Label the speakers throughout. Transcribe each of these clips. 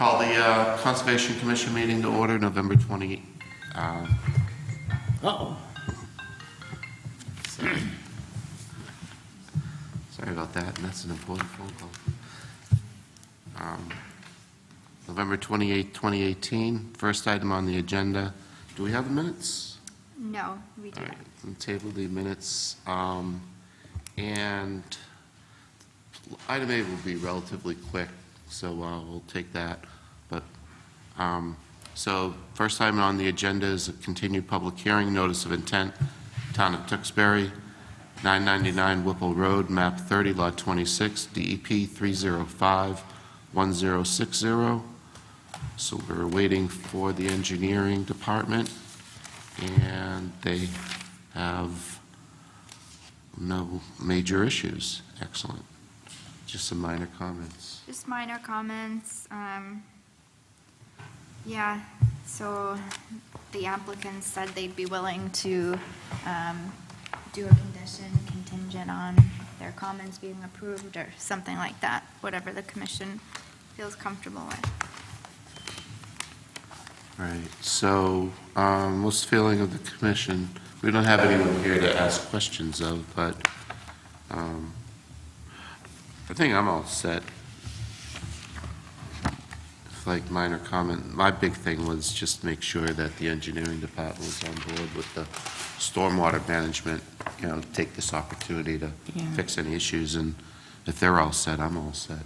Speaker 1: Call the Conservation Commission meeting to order November 28th.
Speaker 2: Uh-oh.
Speaker 1: Sorry about that, and that's an important phone call. November 28th, 2018. First item on the agenda. Do we have the minutes?
Speaker 3: No, we do
Speaker 1: All
Speaker 3: not.
Speaker 1: right, we'll table the minutes. And item A will be relatively quick, so we'll take that. But so first item on the agenda is a continued public hearing, notice of intent, Town of Tewksbury, 999 Whipple Road, map 30, lot 26, DEP 305-1060. So we're waiting for the engineering department, and they have no major issues. Excellent. Just some minor comments.
Speaker 3: Just minor comments. Yeah, so the applicants said they'd be willing to do a condition contingent on their comments being approved or something like that, whatever the commission feels comfortable with.
Speaker 1: All right, so what's the feeling of the commission? We don't have anyone here to ask questions of, but I think I'm all set. Like minor comment, my big thing was just make sure that the engineering department was on board with the stormwater management, take this opportunity to fix any issues, and if they're all set, I'm all set.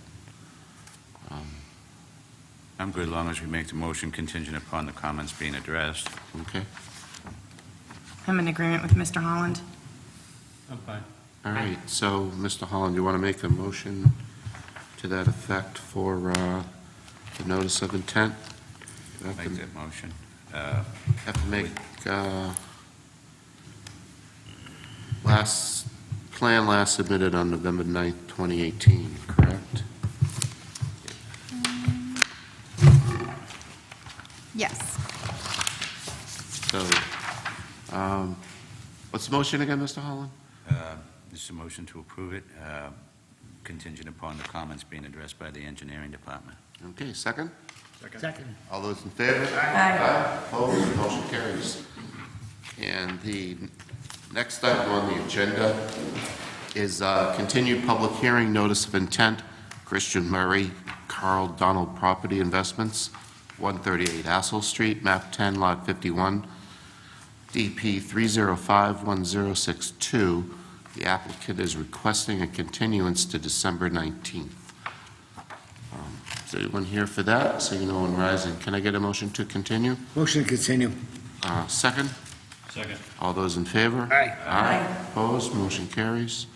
Speaker 4: I'm good as long as we make the motion contingent upon the comments being addressed.
Speaker 1: Okay,
Speaker 2: I'm in agreement with Mr. Holland.
Speaker 4: I'm fine.
Speaker 1: all right, so Mr. Holland, you want to make a motion to that effect for the notice of intent? You have
Speaker 4: Make
Speaker 1: to-
Speaker 4: that motion.
Speaker 1: Have to make, last submitted on November 9th, 2018, correct?
Speaker 3: Yes.
Speaker 1: So, what's the motion again, Mr. Holland?
Speaker 4: This is a motion to approve it, contingent upon the comments being addressed by the engineering department.
Speaker 1: Okay, second?
Speaker 2: Second.
Speaker 1: All those in favor?
Speaker 2: Aye.
Speaker 1: Opposed, motion carries. And the next item on the agenda is continued public hearing, notice of intent, Christian Murray, Carl Donald Property Investments, 138 Assel Street, map 10, lot 51, DP 305-1062. The applicant is requesting a continuance to December 19th. Is anyone here for that? Seeing no one rising, can I get a motion to continue?
Speaker 5: Motion to continue.
Speaker 1: Second?
Speaker 4: Second.
Speaker 1: All those in favor?
Speaker 5: Aye.
Speaker 1: Aye. Opposed, motion carries.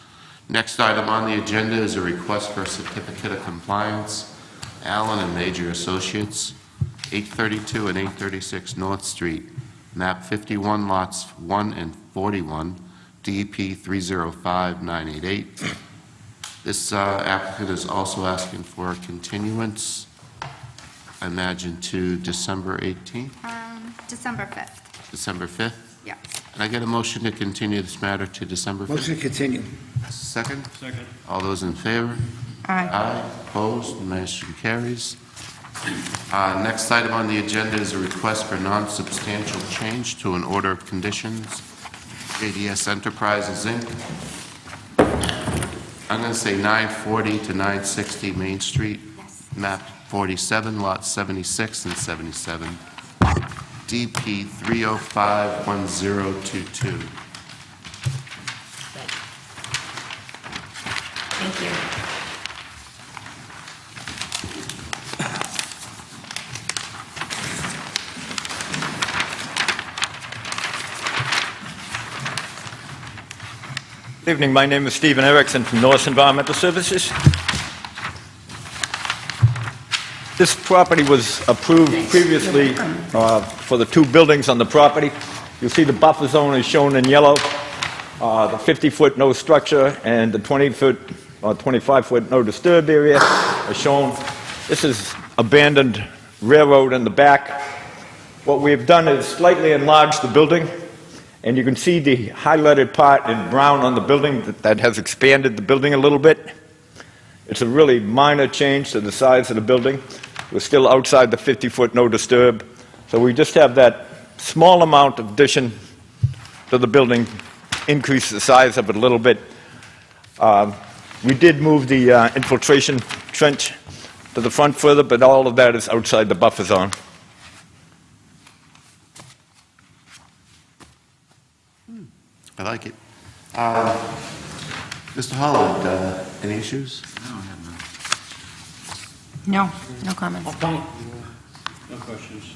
Speaker 1: Next item on the agenda is a request for a certificate of compliance, Allen and Major Associates, 832 and 836 North Street, map 51, lots 1 and 41, DEP 305-988. This applicant is also asking for a continuance, I imagine, to December 18th,
Speaker 3: December 5th.
Speaker 1: December 5th?
Speaker 3: Yeah.
Speaker 1: Can I get a motion to continue this matter to December 5th?
Speaker 5: Motion to continue.
Speaker 1: Second?
Speaker 4: Second.
Speaker 1: All those in favor?
Speaker 2: Aye.
Speaker 1: Aye. Opposed? Motion carries. Next item on the agenda is a request for non-substantial change to an order of conditions, JDS Enterprises, Inc. I'm going to say 940 to 960 Main Street,
Speaker 3: Yes.
Speaker 1: map 47, lots 76 and 77, DP 305-1022.
Speaker 2: Thank you.
Speaker 6: Good evening. My name is Stephen Erickson from Norris Environmental Services. This property was approved previously for the two buildings on the property. You'll see the buffer zone is shown in yellow, the 50-foot no structure and the 20-foot or 25-foot no disturb area are shown. This is abandoned railroad in the back. What we've done is slightly enlarged the building. And you can see the highlighted part in brown on the building that has expanded the building a little bit. It's a really minor change to the size of the building. We're still outside the 50-foot no disturb. So we just have that small amount of addition to the building, increase the size of it a little bit. We did move the infiltration trench to the front further, but all of that is outside the buffer zone.
Speaker 1: I like it. Mr. Holland, any issues?
Speaker 2: No, no comments.
Speaker 5: Fine. No questions.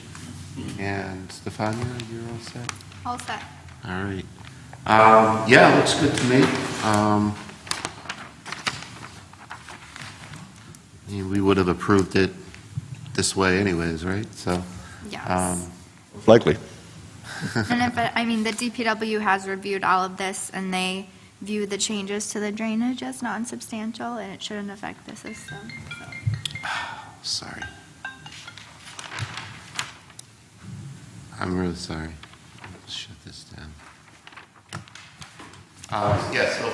Speaker 1: And Stefania, you're all set?
Speaker 3: All set.
Speaker 1: All right. Yeah, looks good to me. We would have approved it this way anyways, right? So,
Speaker 3: Yes.
Speaker 6: Likely.
Speaker 3: And if, I mean, the DPW has reviewed all of this, and they view the changes to the drainage as non-substantial, and it shouldn't affect the system, so.
Speaker 1: sorry. I'm really sorry. Shut this down. Yeah, so,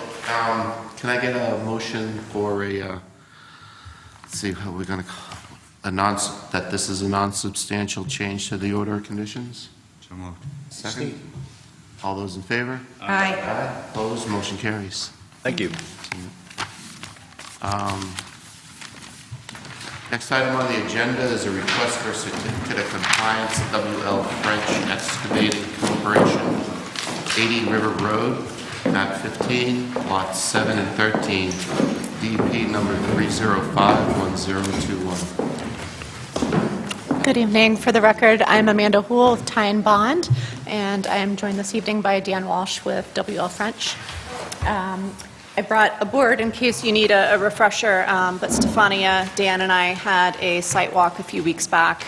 Speaker 1: can I get a motion for a, let's see, how we're gonna, that this is a non-substantial change to the order of conditions?
Speaker 4: So moved.
Speaker 1: Second? All those in favor?
Speaker 2: Aye.
Speaker 1: Aye. Opposed, motion carries.
Speaker 6: Thank you.
Speaker 1: Next item on the agenda is a request for certificate of compliance, WL French Excavating Corporation, 80 River Road, map 15, lots 7 and 13, DP number 3051021.
Speaker 7: Good evening. For the record, I'm Amanda Houle with Tyne Bond, and I am joined this evening by Dan Walsh with WL French. I brought a board in case you need a refresher, but Stefania, Dan, and I had a site walk a few weeks back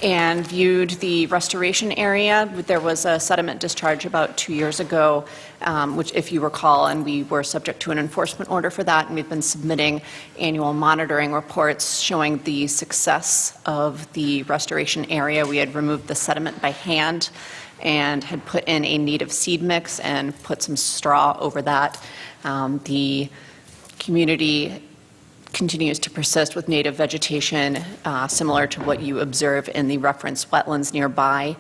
Speaker 7: and viewed the restoration area. There was a sediment discharge about 2 years ago, which, if you recall, and we were subject to an enforcement order for that, and we've been submitting annual monitoring reports showing the success of the restoration area. We had removed the sediment by hand and had put in a native seed mix and put some straw over that. The community continues to persist with native vegetation, similar to what you observe in the reference wetlands nearby.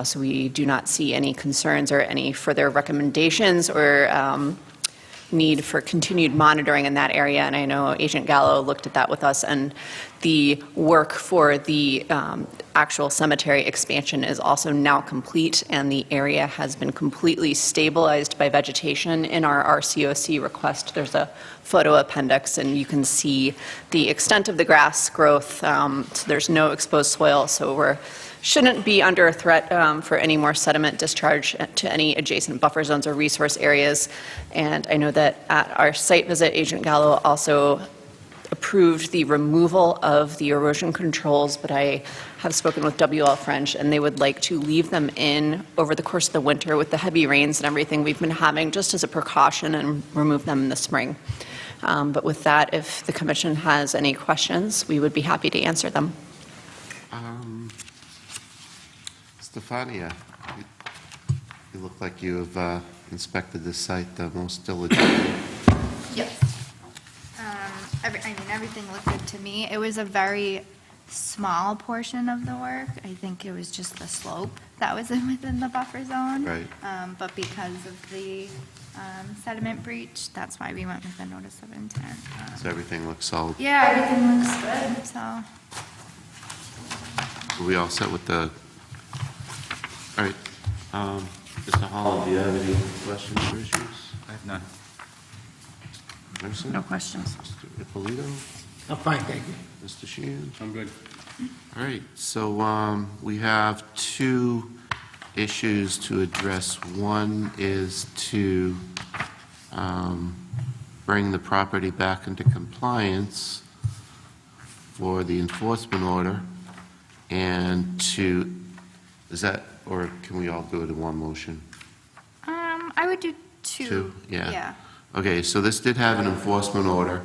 Speaker 7: So we do not see any concerns or any further recommendations or need for continued monitoring in that area. And I know Agent Gallo looked at that with us, and the work for the actual cemetery expansion is also now complete, and the area has been completely stabilized by vegetation. In our RCOC request, there's a photo appendix, and you can see the extent of the grass growth. So there's no exposed soil, so we shouldn't be under a threat for any more sediment discharge to any adjacent buffer zones or resource areas. And I know that at our site visit, Agent Gallo also approved the removal of the erosion controls, but I have spoken with WL French, and they would like to leave them in over the course of the winter with the heavy rains and everything we've been having, just as a precaution, and remove them in the spring. But with that, if the commission has any questions, we would be happy to answer them.
Speaker 1: Stefania, you look like you have inspected this site the most diligently.
Speaker 3: Yes. Everything looked good to me. It was a very small portion of the work. I think it was just the slope that was within the buffer zone.
Speaker 1: Right.
Speaker 3: But because of the sediment breach, that's why we went with the notice of intent.
Speaker 1: So everything looks solid.
Speaker 3: Yeah, everything looks good, so.
Speaker 1: Are we all set with the, all right. Mr. Holland, do you have any questions or issues?
Speaker 4: I have none.
Speaker 1: Anderson?
Speaker 2: No questions.
Speaker 1: Mr. Ippolito?
Speaker 5: I'm fine, thank you.
Speaker 1: Mr. Sheehan?
Speaker 5: I'm good.
Speaker 1: All right, so we have two issues to address. One is to bring the property back into compliance for the enforcement order, and to, is that, or can we all do it in one motion?
Speaker 3: I would do two.
Speaker 1: Two, yeah.
Speaker 3: Yeah.
Speaker 1: Okay, so this did have an enforcement order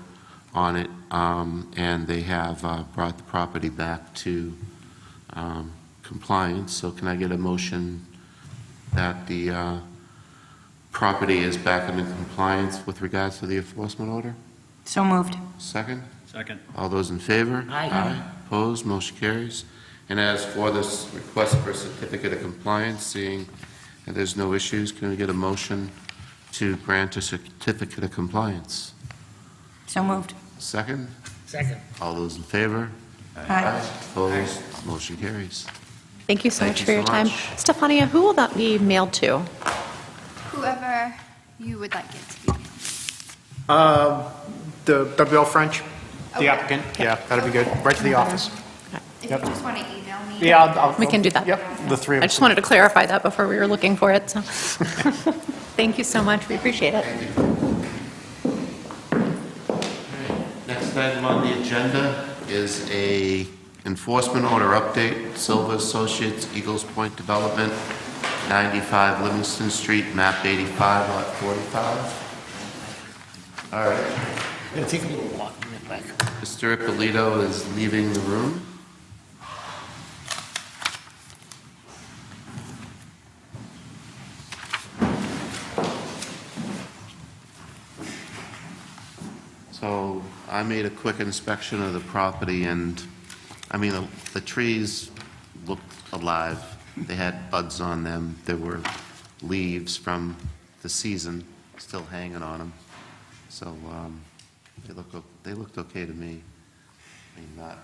Speaker 1: on it, and they have brought the property back to compliance. So can I get a motion that the property is back in compliance with regards to the enforcement order?
Speaker 2: So moved.
Speaker 1: Second?
Speaker 5: Second.
Speaker 1: All those in favor?
Speaker 5: Aye.
Speaker 1: Opposed, motion carries. And as for this request for certificate of compliance, seeing that there's no issues, can we get a motion to grant a certificate of compliance?
Speaker 2: So moved.
Speaker 1: Second?
Speaker 5: Second.
Speaker 1: All those in favor?
Speaker 2: Aye.
Speaker 1: Opposed, motion carries.
Speaker 7: Thank you so
Speaker 1: Thank
Speaker 7: much
Speaker 1: you
Speaker 7: for your
Speaker 1: so
Speaker 7: time.
Speaker 1: much.
Speaker 7: Stefania, who will that be mailed to?
Speaker 3: Whoever you would like it to be.
Speaker 8: The WL French,
Speaker 3: Okay.
Speaker 8: the applicant, yeah, that'd be good, right to the office.
Speaker 3: If
Speaker 8: Yep.
Speaker 3: you just want to email me.
Speaker 8: Yeah, I'll.
Speaker 7: We can do that.
Speaker 8: Yep, the three of
Speaker 7: I
Speaker 8: us.
Speaker 7: just wanted to clarify that before we were looking for it, so. Thank you so much, we appreciate it.
Speaker 1: Next item on the agenda is a enforcement order update, Silva Associates, Eagles Point Development, 95 Livingston Street, map 85, lot 45. All right,
Speaker 5: I think we'll walk in the back.
Speaker 1: Mr. Ippolito is leaving the room. So I made a quick inspection of the property, and, I mean, the trees looked alive. They had buds on them. There were leaves from the season still hanging on them. So they looked okay to me. I mean, not,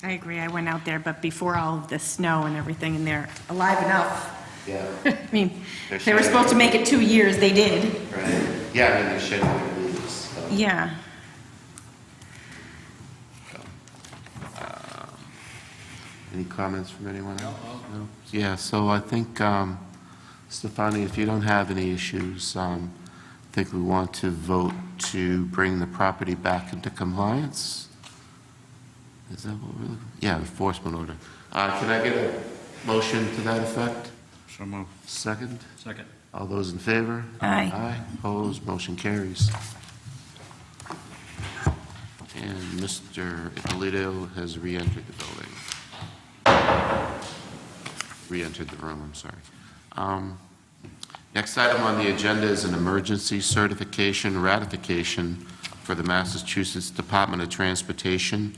Speaker 2: I agree, I went out there, but before all of the snow and everything, and they're alive enough.
Speaker 1: yeah,
Speaker 2: I mean,
Speaker 1: They're
Speaker 2: they were
Speaker 1: shedding.
Speaker 2: supposed to make it 2 years, they did.
Speaker 1: right? Yeah, I mean, they're shedding their leaves, so.
Speaker 2: Yeah.
Speaker 1: Any comments from anyone else? No? Yeah, so I think, Stefani, if you don't have any issues, I think we want to vote to bring the property back into compliance. Is that what we're looking? Yeah, enforcement order. Can I get a motion to that effect?
Speaker 4: So moved.
Speaker 1: Second?
Speaker 5: Second.
Speaker 1: All those in favor?
Speaker 2: Aye.
Speaker 1: Aye, opposed, motion carries. And Mr. Ippolito has re-entered the building. Re-entered the room, I'm sorry. Next item on the agenda is an emergency certification ratification for the Massachusetts Department of Transportation,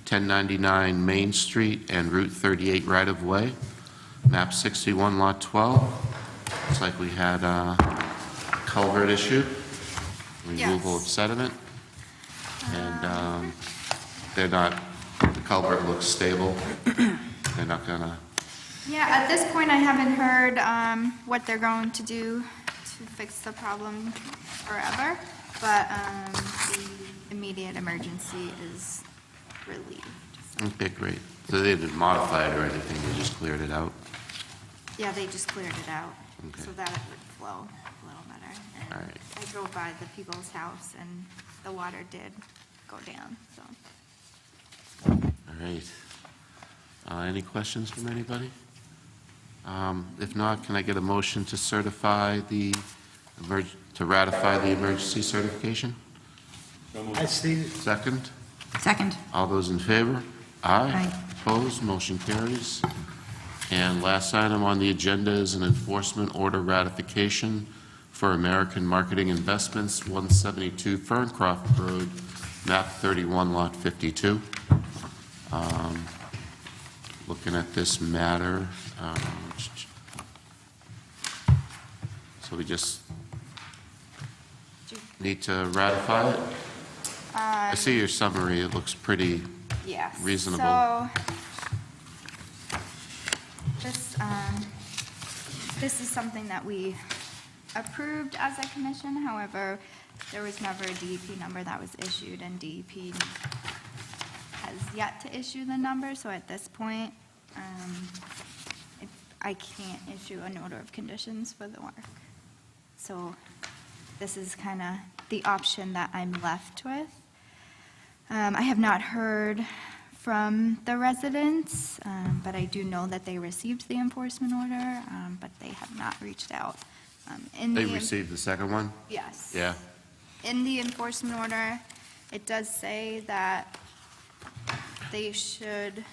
Speaker 1: 1099 Main Street and Route 38 right-of-way, map 61, lot 12. Looks like we had a culvert issue, removal of
Speaker 3: Yes.
Speaker 1: sediment, and they're not, the culvert looks stable. They're not gonna,
Speaker 3: Yeah, at this point, I haven't heard what they're going to do to fix the problem forever, but the immediate emergency is relieved.
Speaker 1: okay, great. So they didn't modify it or anything, they just cleared it out?
Speaker 3: Yeah, they just cleared it out
Speaker 1: Okay.
Speaker 3: so that it would flow a little better. And
Speaker 1: All right.
Speaker 3: I drove by the people's house and the water did go down, so.
Speaker 1: All right. Any questions from anybody? If not, can I get a motion to certify the, to ratify the emergency certification?
Speaker 5: I see.
Speaker 1: Second?
Speaker 2: Second.
Speaker 1: All those in favor?
Speaker 2: Aye.
Speaker 1: Opposed, motion carries. And last item on the agenda is an enforcement order ratification for American Marketing Investments, 172 Ferncroft Road, map 31, lot 52. Looking at this matter, so we just need to ratify it? I see your summary, it looks pretty,
Speaker 3: Yes.
Speaker 1: Reasonable.
Speaker 3: So, this is something that we approved as a commission. However, there was never a DEP number that was issued, and DEP has yet to issue the number. So at this point, I can't issue an order of conditions for the work. So this is kind of the option that I'm left with. I have not heard from the residents, but I do know that they received the enforcement order, but they have not reached out.
Speaker 1: they received the second one?
Speaker 3: Yes.
Speaker 1: Yeah.
Speaker 3: In the enforcement order, it does say that they should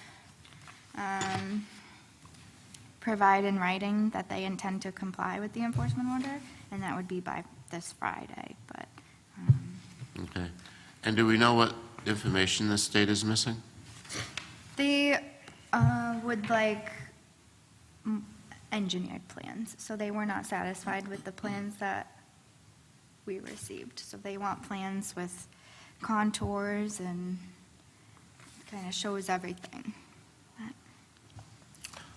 Speaker 3: provide in writing that they intend to comply with the enforcement order, and that would be by this Friday, but
Speaker 1: Okay. And do we know what information the state is missing?
Speaker 3: They would like engineered plans, so they were not satisfied with the plans that we received. So they want plans with contours and kind of shows everything.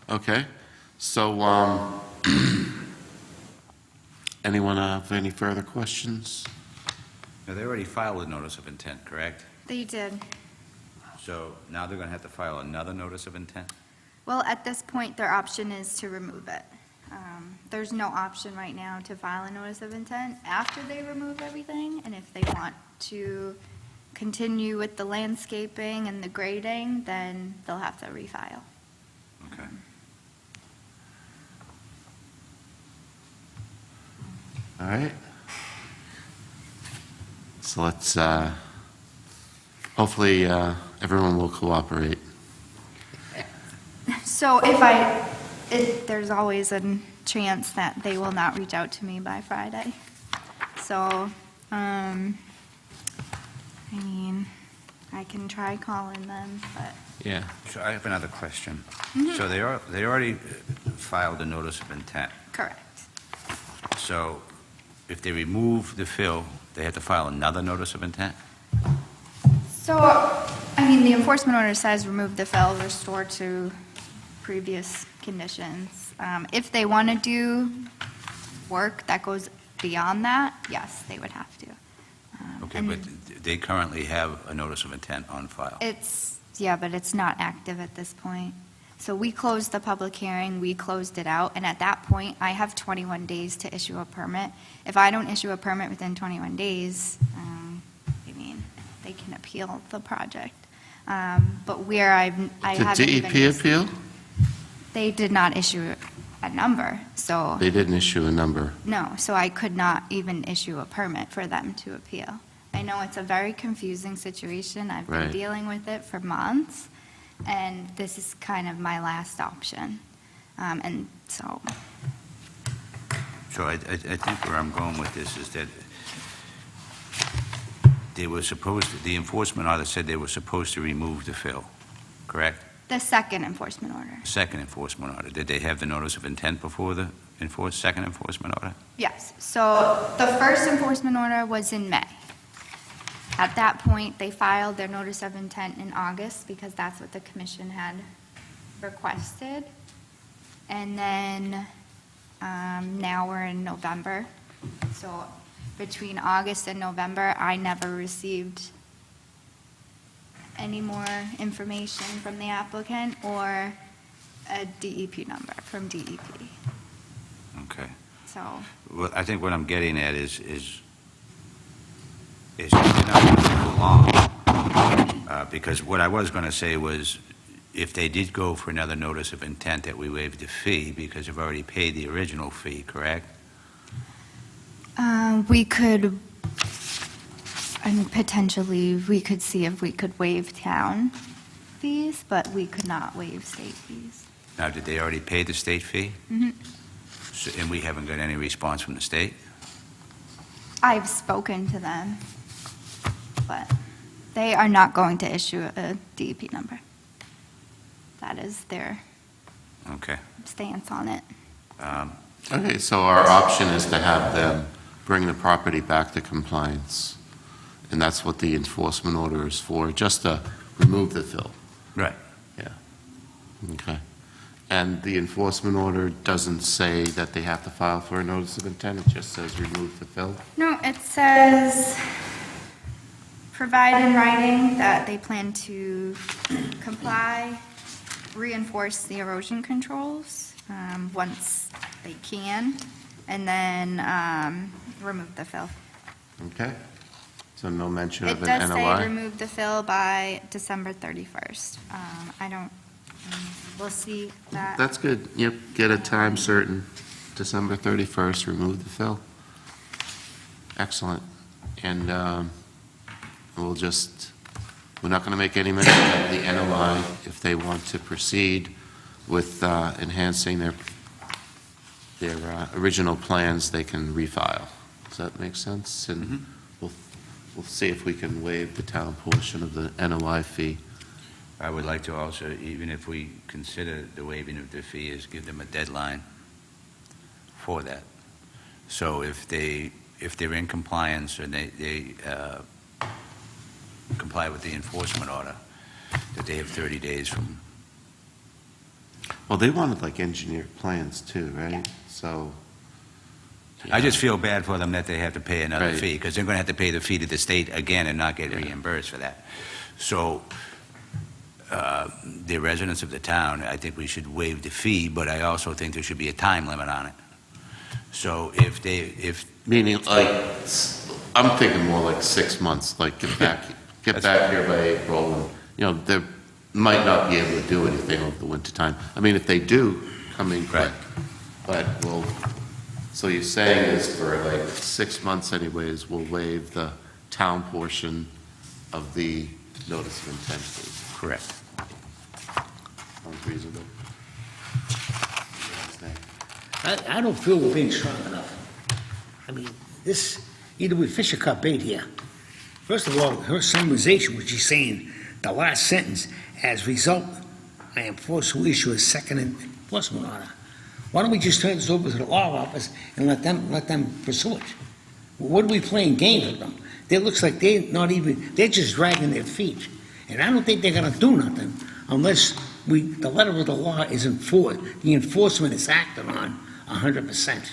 Speaker 1: Okay. So, anyone have any further questions?
Speaker 4: Now, they already filed a notice of intent, correct?
Speaker 3: They did.
Speaker 4: So now they're going to have to file another notice of intent?
Speaker 3: Well, at this point, their option is to remove it. There's no option right now to file a notice of intent after they remove everything, and if they want to continue with the landscaping and the grading, then they'll have to refile.
Speaker 4: Okay.
Speaker 1: All right. So let's, hopefully, everyone will cooperate.
Speaker 3: So there's always a chance that they will not reach out to me by Friday. So, I mean, I can try calling them, but
Speaker 1: Yeah.
Speaker 4: So I have another question. So they already filed a notice of intent.
Speaker 3: correct.
Speaker 4: So if they remove the fill, they have to file another notice of intent?
Speaker 3: So, I mean, the enforcement order says remove the fill, restore to previous conditions. If they want to do work that goes beyond that, yes, they would have to.
Speaker 4: Okay,
Speaker 3: And
Speaker 4: but they currently have a notice of intent on file.
Speaker 3: yeah, but it's not active at this point. So we closed the public hearing, we closed it out, and at that point, I have 21 days to issue a permit. If I don't issue a permit within 21 days, I mean, they can appeal the project. But where I
Speaker 1: Did
Speaker 3: haven't even...
Speaker 1: DEP appeal?
Speaker 3: They did not issue a number, so,
Speaker 1: They didn't issue a number.
Speaker 3: no, so I could not even issue a permit for them to appeal. I know it's a very confusing situation. I've been
Speaker 1: Right.
Speaker 3: dealing with it for months, and this is kind of my last option. And so,
Speaker 4: So I think where I'm going with this is that they were supposed, the enforcement order said they were supposed to remove the fill, correct?
Speaker 3: the second enforcement order,
Speaker 4: Second enforcement order, did they have the notice of intent before the second enforcement order?
Speaker 3: yes. So the first enforcement order was in May. At that point, they filed their notice of intent in August because that's what the commission had requested. And then now we're in November. So between August and November, I never received any more information from the applicant or a DEP number from DEP.
Speaker 4: Okay.
Speaker 3: So,
Speaker 4: Well, I think what I'm getting at is you're not going to go along. Because what I was going to say was, if they did go for another notice of intent, that we waive the fee, because you've already paid the original fee, correct?
Speaker 3: we could, and potentially, we could see if we could waive town fees, but we could not waive state fees.
Speaker 4: Now, did they already pay the state fee?
Speaker 3: Mhm.
Speaker 4: And we haven't got any response from the state?
Speaker 3: I've spoken to them, but they are not going to issue a DEP number. That is their
Speaker 4: Okay.
Speaker 3: stance on it.
Speaker 1: Okay, so our option is to have them bring the property back to compliance. And that's what the enforcement order is for, just to remove the fill.
Speaker 4: Right.
Speaker 1: Okay. And the enforcement order doesn't say that they have to file for a notice of intent, it just says remove the fill?
Speaker 3: No, it says, provide in writing that they plan to comply, reinforce the erosion controls once they can, and then remove the fill.
Speaker 1: Okay. So no mention
Speaker 3: It
Speaker 1: of an
Speaker 3: does say
Speaker 1: NOI?
Speaker 3: remove the fill by December 31st. I don't, we'll see that.
Speaker 1: That's good. Yep, get a time certain, December 31st, remove the fill. Excellent. And we're not going to make any mention of the NOI. If they want to proceed with enhancing their original plans, they can refile. Does that make sense? And we'll we'll see if we can waive the town portion of the NOI fee.
Speaker 4: I would like to also, even if we consider the waiving of the fee, is give them a deadline for that. So if they're in compliance and they comply with the enforcement order, that they have 30 days from,
Speaker 1: Well, they wanted like engineered plans too, right?
Speaker 3: Yeah.
Speaker 1: So.
Speaker 4: I just feel bad for them that they have to pay another
Speaker 1: Right.
Speaker 4: fee, because they're going to have to pay the fee to the state again and not get
Speaker 1: Yeah.
Speaker 4: reimbursed for that. So, the residents of the town, I think we should waive the fee, but I also think there should be a time limit on it. So if
Speaker 1: Meaning like, I'm thinking more like 6 months, like get back here by April, and, you know, they might not be able to do anything over the winter time. I mean, if they do, come in quick.
Speaker 4: Right.
Speaker 1: But we'll, so you're saying is for like 6 months anyways, we'll waive the town portion of the notice of intent fee.
Speaker 4: correct.
Speaker 1: Sounds reasonable.
Speaker 5: I don't feel we're being strong enough. I mean, this, either we fish or cut bait here. First of all, her summarization, which she's saying, the last sentence, as a result, I am forced to issue a second enforcement order. Why don't we just turn this over to the law office and let them pursue it? What are we playing games with them? It looks like they're just dragging their feet. And I don't think they're gonna do nothing unless the letter of the law is enforced, the enforcement is acted on 100%.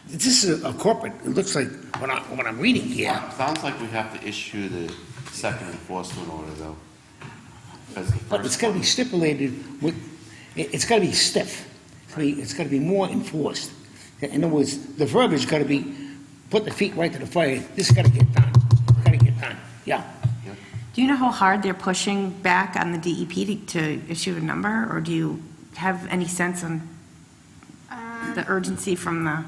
Speaker 5: This is a corporate, it looks like, what I'm reading here.
Speaker 1: Sounds like we have to issue the second enforcement order, though. 'Cause the
Speaker 5: But it's
Speaker 1: first
Speaker 5: gotta be
Speaker 1: one-
Speaker 5: stipulated with, it's gotta be stiff. It's gotta be more enforced. In other words, the verbiage gotta be, put the feet right to the fire, this gotta get done, yeah.
Speaker 2: Do you know how hard they're pushing back on the DEP to issue a number, or do you have any sense on the urgency from the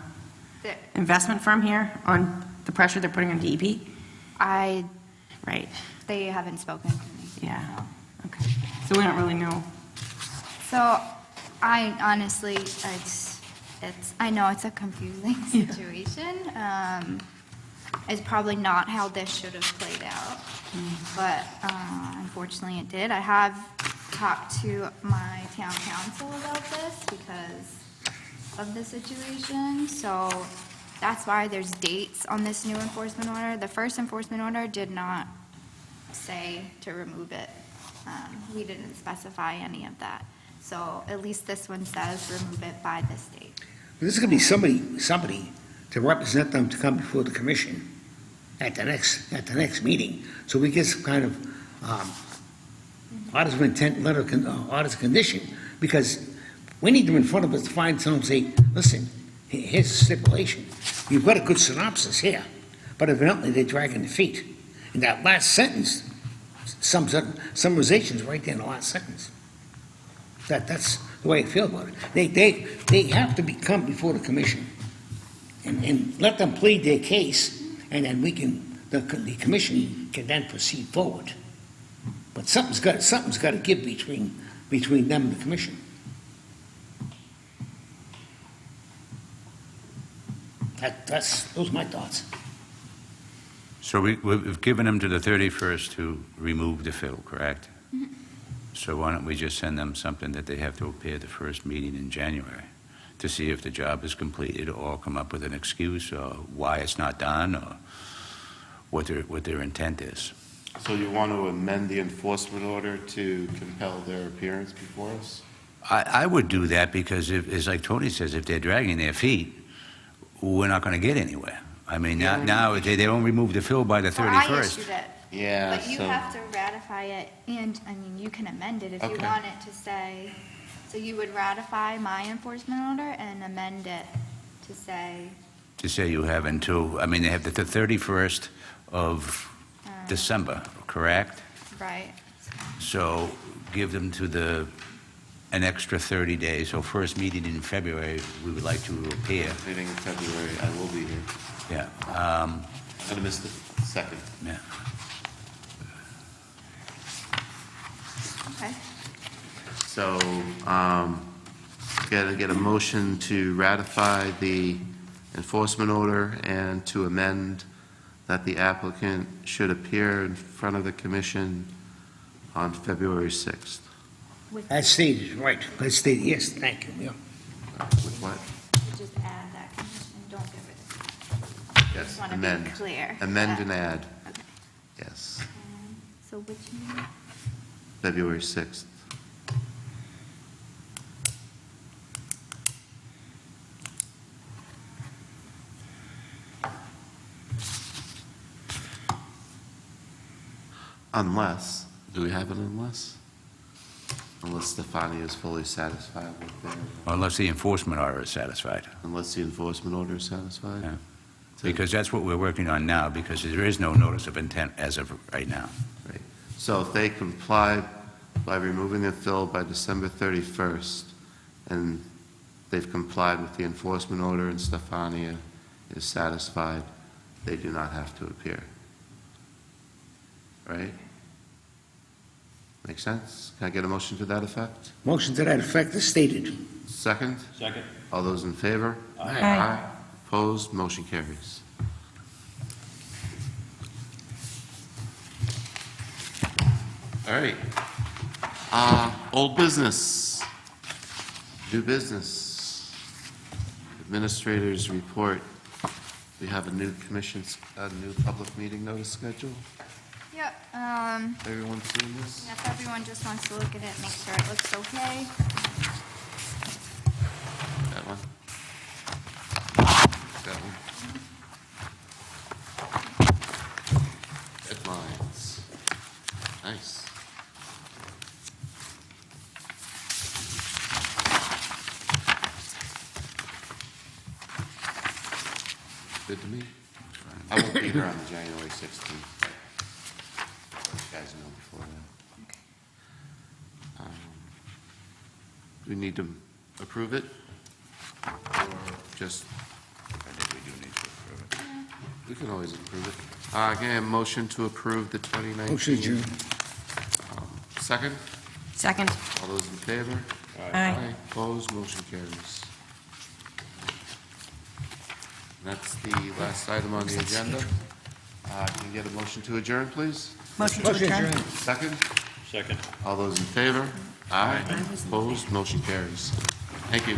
Speaker 3: the-
Speaker 2: investment firm here on the pressure they're putting on DEP? Right,
Speaker 3: They haven't spoken to me.
Speaker 2: yeah, okay. So we don't really know.
Speaker 3: So I honestly, I know it's a confusing
Speaker 2: Yeah.
Speaker 3: situation. It's probably not how this should have played out, but unfortunately it did. I have talked to my town council about this because of the situation, so that's why there's dates on this new enforcement order. The first enforcement order did not say to remove it. We didn't specify any of that. So at least this one says remove it by this date.
Speaker 5: This is gonna be somebody to represent them to come before the commission at the next meeting, so we get some kind of, orders of intent, orders of condition, because we need them in front of us to find someone and say, listen, here's the stipulation. You've got a good synopsis here, but evidently they're dragging their feet. And that last sentence, summarization's right there in the last sentence. That's the way I feel about it. They have to come before the commission and let them plead their case, and then the commission can then proceed forward. But something's got to give between them and the commission. Those are my thoughts.
Speaker 4: So we've given them to the 31st to remove the fill, correct? So why don't we just send them something that they have to appear the first meeting in January to see if the job is completed, or come up with an excuse, or why it's not done, or what their intent is.
Speaker 1: So you want to amend the enforcement order to compel their appearance before us?
Speaker 4: I would do that, because as like Tony says, if they're dragging their feet, we're not going to get anywhere. I mean, now if they don't remove the fill by the
Speaker 3: Well, I
Speaker 4: 31st.
Speaker 3: issued it.
Speaker 1: Yeah,
Speaker 3: But you
Speaker 1: so-
Speaker 3: have to ratify it, and, I mean, you can amend it if you
Speaker 1: Okay.
Speaker 3: want it to say, so you would ratify my enforcement order and amend it to say,
Speaker 4: To say you have until, I mean, they have the 31st of December, correct?
Speaker 3: right?
Speaker 4: So give them to an extra 30 days. So first meeting in February, we would like to appear.
Speaker 1: Meeting in February, I will be here.
Speaker 4: Yeah.
Speaker 1: I'm going to miss the second.
Speaker 4: Yeah.
Speaker 3: Okay.
Speaker 1: So, get a motion to ratify the enforcement order and to amend that the applicant should appear in front of the commission on February 6th.
Speaker 5: As stated, right, as stated, yes, thank you, yeah.
Speaker 1: With what?
Speaker 3: Just add that condition, don't get rid of it.
Speaker 1: Yes,
Speaker 3: Just want to
Speaker 1: amend.
Speaker 3: be clear.
Speaker 1: Amend
Speaker 3: that-
Speaker 1: and add,
Speaker 3: Okay.
Speaker 1: yes,
Speaker 3: So which meeting?
Speaker 1: February 6th. Unless, do we have an unless? Unless Stefania is fully satisfied with their,
Speaker 4: Unless the enforcement order is satisfied.
Speaker 1: unless the enforcement order is satisfied?
Speaker 4: Yeah. Because that's what we're working on now, because there is no notice of intent as of right now.
Speaker 1: Right. So if they comply by removing the fill by December 31st, and they've complied with the enforcement order and Stefania is satisfied, they do not have to appear. Right? Make sense? Can I get a motion to that effect?
Speaker 5: Motion to that effect is stated.
Speaker 1: Second?
Speaker 6: Second.
Speaker 1: All those in favor?
Speaker 2: Aye.
Speaker 1: Opposed? Motion carries. All right. Old business. New business. Administrators report. We have a new a new public meeting notice schedule.
Speaker 3: Yep,
Speaker 1: Everyone seen this?
Speaker 3: if everyone just wants to look at it, make sure it looks okay.
Speaker 1: That one? That one? Headlines. Nice. Good to me. I won't be here on January 16th. You guys know before that. Do we need to approve it? Or just,
Speaker 4: I think we do need to approve it.
Speaker 1: we can always approve it. Again, motion to approve the 2019.
Speaker 5: Motion adjourned.
Speaker 1: Second?
Speaker 2: Second.
Speaker 1: All those in favor?
Speaker 2: Aye.
Speaker 1: Opposed, motion carries. That's the last item on the agenda. Can you get a motion to adjourn, please?
Speaker 2: Motion to
Speaker 5: Motion
Speaker 2: adjourn.
Speaker 5: adjourned.
Speaker 1: Second?
Speaker 6: Second.
Speaker 1: All those in favor? Aye. Opposed, motion carries. Thank you.